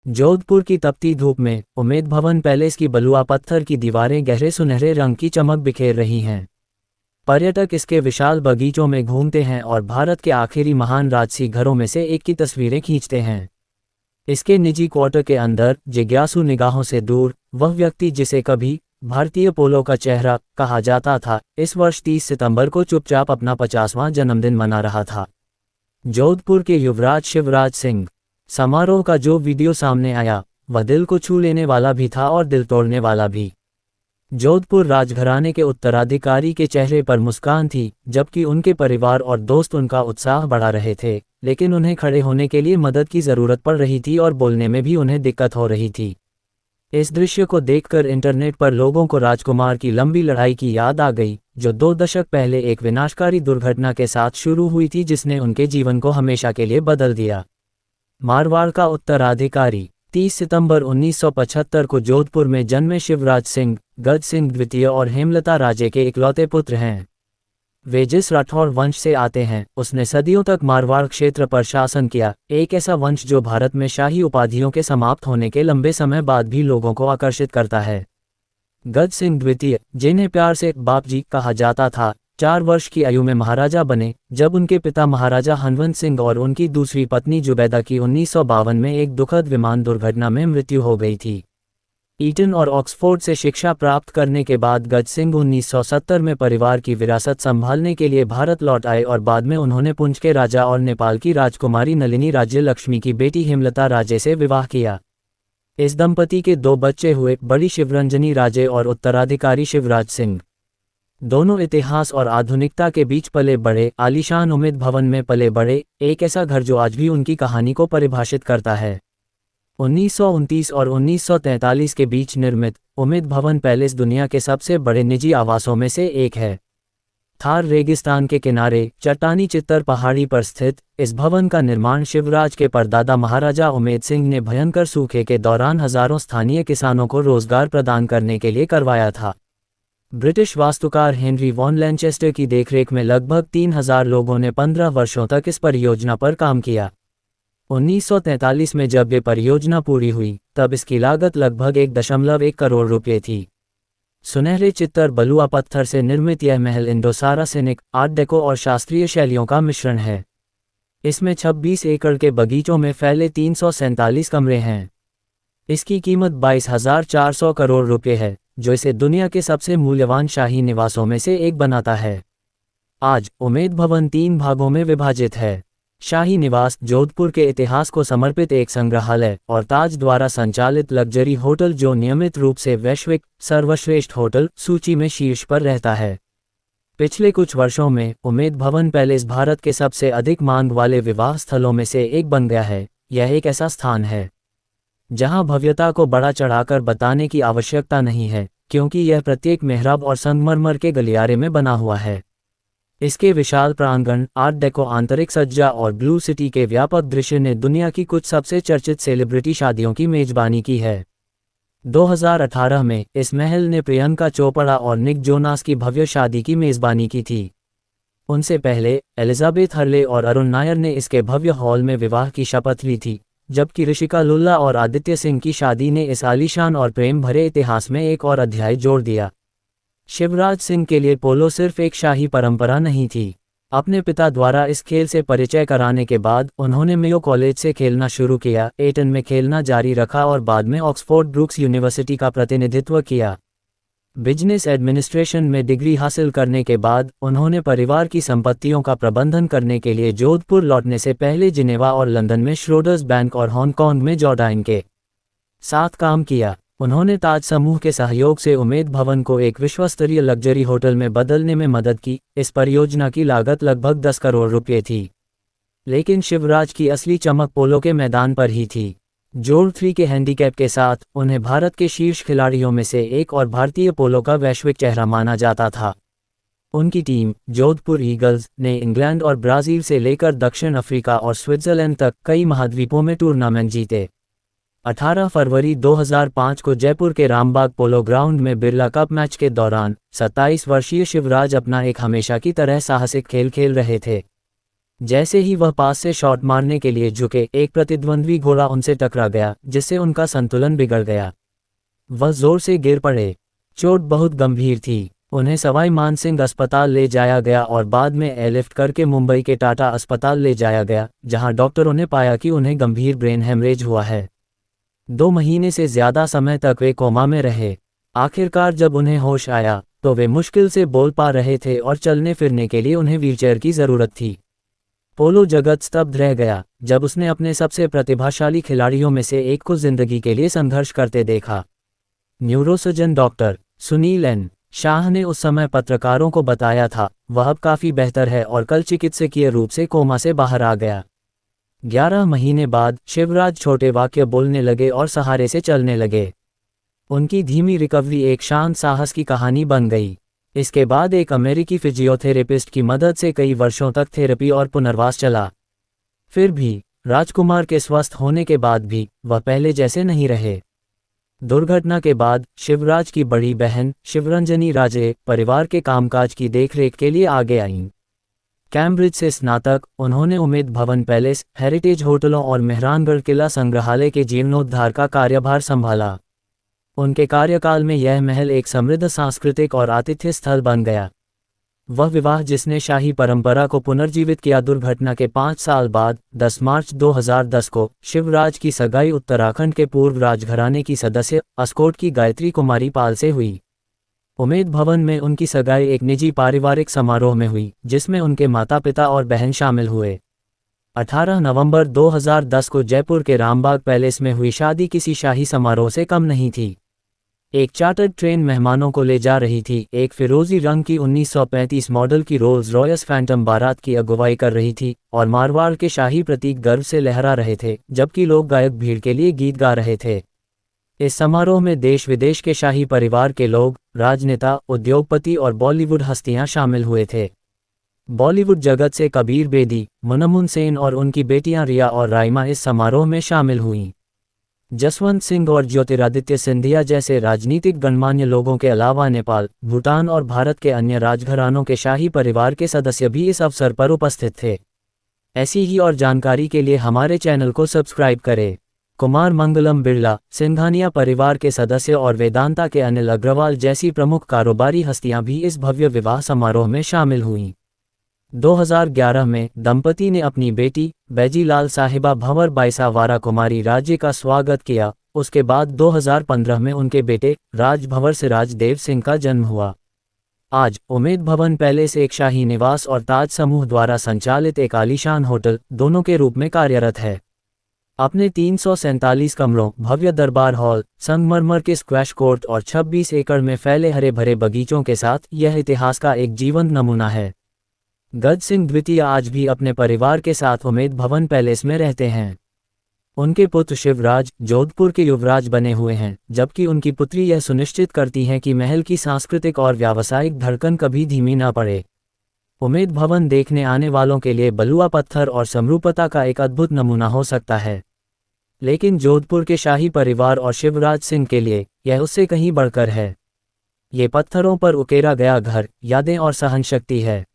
जोधपुर की तपती धूप में उमेद भवन पैलेस की बलुआ पत्थर की दीवारें गहरे सुनहरे रंग की चमक बिखेर रही हैं। पर्यटक इसके विशाल बगीचों में घूमते हैं और भारत के आखिरी महान राजसी घरों में से एक की तस्वीरें खींचते हैं। इसके निजी क्वार्टर के अंदर जिज्ञासु निगाहों से दूर वह व्यक्ति जिसे कभी भारतीय पोलो का चेहरा कहा जाता था, इस वर्ष 30 सितंबर को चुपचाप अपना 50वां जन्मदिन मना रहा था। जोधपुर के युवराज शिवराज सिंह। समारोह का जो वीडियो सामने आया वह दिल को छू लेने वाला भी था और दिल तोड़ने वाला भी। जोधपुर राजघराने के उत्तराधिकारी के चेहरे पर मुस्कान थी, जबकि उनके परिवार और दोस्त उनका उत्साह बढ़ा रहे थे, लेकिन उन्हें खड़े होने के लिए मदद की ज़रूरत पड़ रही थी और बोलने में भी उन्हें दिक्कत हो रही थी। इस दृश्य को देखकर इंटरनेट पर लोगों को राजकुमार की लंबी लड़ाई की याद आ गई, जो 2 दशक पहले एक विनाशकारी दुर्घटना के साथ शुरू हुई थी जिसने उनके जीवन को हमेशा के लिए बदल दिया। मारवाड़ का उत्तराधिकारी। 30 सितंबर 1975 को जोधपुर में जन्मे शिवराज सिंह गज सिंह द्वितीय और हेमलता राजे के इकलौते पुत्र हैं। वे जिस राठौर वंश से आते हैं उसने सदियों तक मारवाड़ क्षेत्र पर शासन किया, एक ऐसा वंश जो भारत में शाही उपाधियों के समाप्त होने के लंबे समय बाद भी लोगों को आकर्षित करता है। गज सिंह द्वितीय, जिन्हें प्यार से बाप जी कहा जाता था, 4 वर्ष की आयु में महाराजा बने, जब उनके पिता महाराजा हनवंत सिंह और उनकी दूसरी पत्नी जुबैदा की 1952 में एक दुखद विमान दुर्घटना में मृत्यु हो गई थी। ईटन और ऑक्सफोर्ड से शिक्षा प्राप्त करने के बाद गज सिंह 1970 में परिवार की विरासत संभालने के लिए भारत लौट आए और बाद में उन्होंने पुंछ के राजा और नेपाल की राजकुमारी नलिनी राज्य लक्ष्मी की बेटी हेमलता राजे से विवाह किया। इस दंपति के 2 बच्चे हुए, बड़ी शिवरंजनी राजे और उत्तराधिकारी शिवराज सिंह। दोनों इतिहास और आधुनिकता के बीच पले बड़े, आलीशान उमेद भवन में पले बड़े, एक ऐसा घर जो आज भी उनकी कहानी को परिभाषित करता है। 1929 और 1943 के बीच निर्मित उमेद भवन पैलेस दुनिया के सबसे बड़े निजी आवासों में से एक है। थार रेगिस्तान के किनारे चट्टानी चित्तर पहाड़ी पर स्थित इस भवन का निर्माण शिवराज के परदादा महाराजा उमेद सिंह ने भयंकर सूखे के दौरान हजारों स्थानीय किसानों को रोजगार प्रदान करने के लिए करवाया था। ब्रिटिश वास्तुकार हेनरी वॉन लैनचेस्टर की देखरेख में लगभग 3000 लोगों ने 15 वर्षों तक इस परियोजना पर काम किया। 1943 में जब ये परियोजना पूरी हुई तब इसकी लागत लगभग 1.1 करोड़ रुपये थी। सुनहरे चित्तर बलुआ पत्थर से निर्मित यह महल इंडो-सारासेनिक, आर्ट डेको और शास्त्रीय शैलियों का मिश्रण है। इसमें 26 एकड़ के बगीचों में फैले 347 कमरे हैं। इसकी कीमत 22,400 करोड़ रुपये है, जो इसे दुनिया के सबसे मूल्यवान शाही निवासों में से एक बनाता है। आज उमेद भवन 3 भागों में विभाजित है। शाही निवास जोधपुर के इतिहास को समर्पित एक संग्रहालय और ताज द्वारा संचालित लग्जरी होटल जो नियमित रूप से वैश्विक सर्वश्रेष्ठ होटल सूची में शीर्ष पर रहता है। पिछले कुछ वर्षों में उमेद भवन पैलेस भारत के सबसे अधिक मांग वाले विवाह स्थलों में से एक बन गया है। यह एक ऐसा स्थान है जहां भव्यता को बढ़ा चढ़ाकर बताने की आवश्यकता नहीं है, क्योंकि यह प्रत्येक मेहराब और संगमरमर के गलियारे में बना हुआ है। इसके विशाल प्रांगण, आर्ट डेको आंतरिक सज्जा और ब्लू सिटी के व्यापक दृश्य ने दुनिया की कुछ सबसे चर्चित सेलिब्रिटी शादियों की मेजबानी की है। 2018 में इस महल ने प्रियंका चोपड़ा और निक जोनास की भव्य शादी की मेजबानी की थी। उनसे पहले एलिजाबेथ हर्ले और अरुण नायर ने इसके भव्य हॉल में विवाह की शपथ ली थी, जबकि ऋषिका लुल्ला और आदित्य सिंह की शादी ने इस आलीशान और प्रेम भरे इतिहास में एक और अध्याय जोड़ दिया। शिवराज सिंह के लिए पोलो सिर्फ एक शाही परंपरा नहीं थी। अपने पिता द्वारा इस खेल से परिचय कराने के बाद उन्होंने मेयो कॉलेज से खेलना शुरू किया, एटन में खेलना जारी रखा और बाद में ऑक्सफोर्ड ब्रूक्स यूनिवर्सिटी का प्रतिनिधित्व किया। बिजनेस एडमिनिस्ट्रेशन में डिग्री हासिल करने के बाद उन्होंने परिवार की संपत्तियों का प्रबंधन करने के लिए जोधपुर लौटने से पहले जिनेवा और लंदन में श्रोडर्स बैंक और हांगकांग में जॉर्डाइन के साथ काम किया। उन्होंने ताज समूह के सहयोग से उमेद भवन को एक विश्वस्तरीय लग्जरी होटल में बदलने में मदद की। इस परियोजना की लागत लगभग 10 करोड़ रुपये थी, लेकिन शिवराज की असली चमक पोलो के मैदान पर ही थी। जोड़ 3 के हैंडीकैप के साथ उन्हें भारत के शीर्ष खिलाड़ियों में से एक और भारतीय पोलो का वैश्विक चेहरा माना जाता था। उनकी टीम जोधपुर ईगल्स ने इंग्लैंड और ब्राज़ील से लेकर दक्षिण अफ्रीका और स्विट्जरलैंड तक कई महाद्वीपों में टूर्नामेंट जीते। 18 फरवरी 2005 को जयपुर के रामबाग पोलो ग्राउंड में बिरला कप मैच के दौरान 27 वर्षीय शिवराज अपना एक हमेशा की तरह साहसिक खेल खेल रहे थे। जैसे ही वह पास से शॉट मारने के लिए झुके, एक प्रतिद्वंद्वी घोड़ा उनसे टकरा गया, जिससे उनका संतुलन बिगड़ गया। वह जोर से गिर पड़े। चोट बहुत गंभीर थी। उन्हें सवाई मानसिंह अस्पताल ले जाया गया और बाद में एयरलिफ्ट करके मुंबई के टाटा अस्पताल ले जाया गया, जहां डॉक्टरों ने पाया कि उन्हें गंभीर ब्रेन हेमरेज हुआ है। 2 महीने से ज़्यादा समय तक वे कोमा में रहे। आखिरकार जब उन्हें होश आया तो वे मुश्किल से बोल पा रहे थे और चलने फिरने के लिए उन्हें व्हीलचेयर की ज़रूरत थी। पोलो जगत स्तब्ध रह गया जब उसने अपने सबसे प्रतिभाशाली खिलाड़ियों में से एक को जिंदगी के लिए संघर्ष करते देखा। Neurosurgeon doctor Sunil N Shah ने उस समय पत्रकारों को बताया था, वह अब काफ़ी बेहतर है और कल चिकित्सकीय रूप से कोमा से बाहर आ गया। 11 महीने बाद शिवराज छोटे वाक्य बोलने लगे और सहारे से चलने लगे। उनकी धीमी रिकवरी एक शांत साहस की कहानी बन गई। इसके बाद एक अमेरिकी फिजियोथेरेपिस्ट की मदद से कई वर्षों तक थेरेपी और पुनर्वास चला। फिर भी राजकुमार के स्वस्थ होने के बाद भी वह पहले जैसे नहीं रहे। दुर्घटना के बाद शिवराज की बड़ी बहन शिवरंजनी राजे परिवार के कामकाज की देखरेख के लिए आगे आईं। कैम्ब्रिज से स्नातक, उन्होंने उम्मेद भवन पैलेस, हेरिटेज होटलों और मेहरानगढ़ किला संग्रहालय के जीर्णोद्धार का कार्यभार संभाला। उनके कार्यकाल में यह महल एक समृद्ध सांस्कृतिक और आतिथ्य स्थल बन गया। वह विवाह जिसने शाही परंपरा को पुनर्जीवित किया, दुर्घटना के 5 साल बाद 10 मार्च 2010 को शिवराज की सगाई उत्तराखंड के पूर्व राजघराने की सदस्य अस्कोट की गायत्री कुमारी पाल से हुई। उम्मेद भवन में उनकी सगाई एक निजी पारिवारिक समारोह में हुई, जिसमें उनके माता पिता और बहन शामिल हुए। 18 नवंबर 2010 को जयपुर के रामबाग पैलेस में हुई शादी किसी शाही समारोह से कम नहीं थी। एक चार्टर्ड ट्रेन मेहमानों को ले जा रही थी। एक फिरोजी रंग की 1935 मॉडल की रोल्स रॉयस फैंटम बारात की अगुवाई कर रही थी और मारवाड़ के शाही प्रतीक गर्व से लहरा रहे थे, जबकि लोग गायक भीड़ के लिए गीत गा रहे थे। इस समारोह में देश विदेश के शाही परिवार के लोग, राजनेता, उद्योगपति और बॉलीवुड हस्तियां शामिल हुए थे। बॉलीवुड जगत से कबीर बेदी, मुनमुन सेन और उनकी बेटियां रिया और राइमा इस समारोह में शामिल हुईं। जसवंत सिंह और ज्योतिरादित्य सिंधिया जैसे राजनीतिक गणमान्य लोगों के अलावा नेपाल, भूटान और भारत के अन्य राजघरानों के शाही परिवार के सदस्य भी इस अवसर पर उपस्थित थे। ऐसी ही और जानकारी के लिए हमारे चैनल को सब्सक्राइब करें। कुमार मंगलम बिरला, सिंघानिया परिवार के सदस्य और वेदांता के अनिल अग्रवाल जैसी प्रमुख कारोबारी हस्तियां भी इस भव्य विवाह समारोह में शामिल हुईं। 2011 में दंपति ने अपनी बेटी बैजीलाल साहिबा भंवर बाईसा वारा कुमारी राज्य का स्वागत किया। उसके बाद 2015 में उनके बेटे राज भंवर सिराज देव सिंह का जन्म हुआ। आज उम्मेद भवन पैलेस एक शाही निवास और ताज समूह द्वारा संचालित एक आलीशान होटल दोनों के रूप में कार्यरत है। अपने 347 कमरों, भव्य दरबार हॉल, संगमरमर के स्क्वैश कोर्ट और 26 एकड़ में फैले हरे भरे बगीचों के साथ यह इतिहास का एक जीवंत नमूना है। गज सिंह द्वितीय आज भी अपने परिवार के साथ उम्मेद भवन पैलेस में रहते हैं। उनके पुत्र शिवराज जोधपुर के युवराज बने हुए हैं, जबकि उनकी पुत्री यह सुनिश्चित करती हैं कि महल की सांस्कृतिक और व्यावसायिक धड़कन कभी धीमी न पड़े। उम्मेद भवन देखने आने वालों के लिए बलुआ पत्थर और समरूपता का एक अद्भुत नमूना हो सकता है, लेकिन जोधपुर के शाही परिवार और शिवराज सिंह के लिए यह उससे कहीं बढ़कर है। ये पत्थरों पर उकेरा गया घर, यादें और सहनशक्ति है।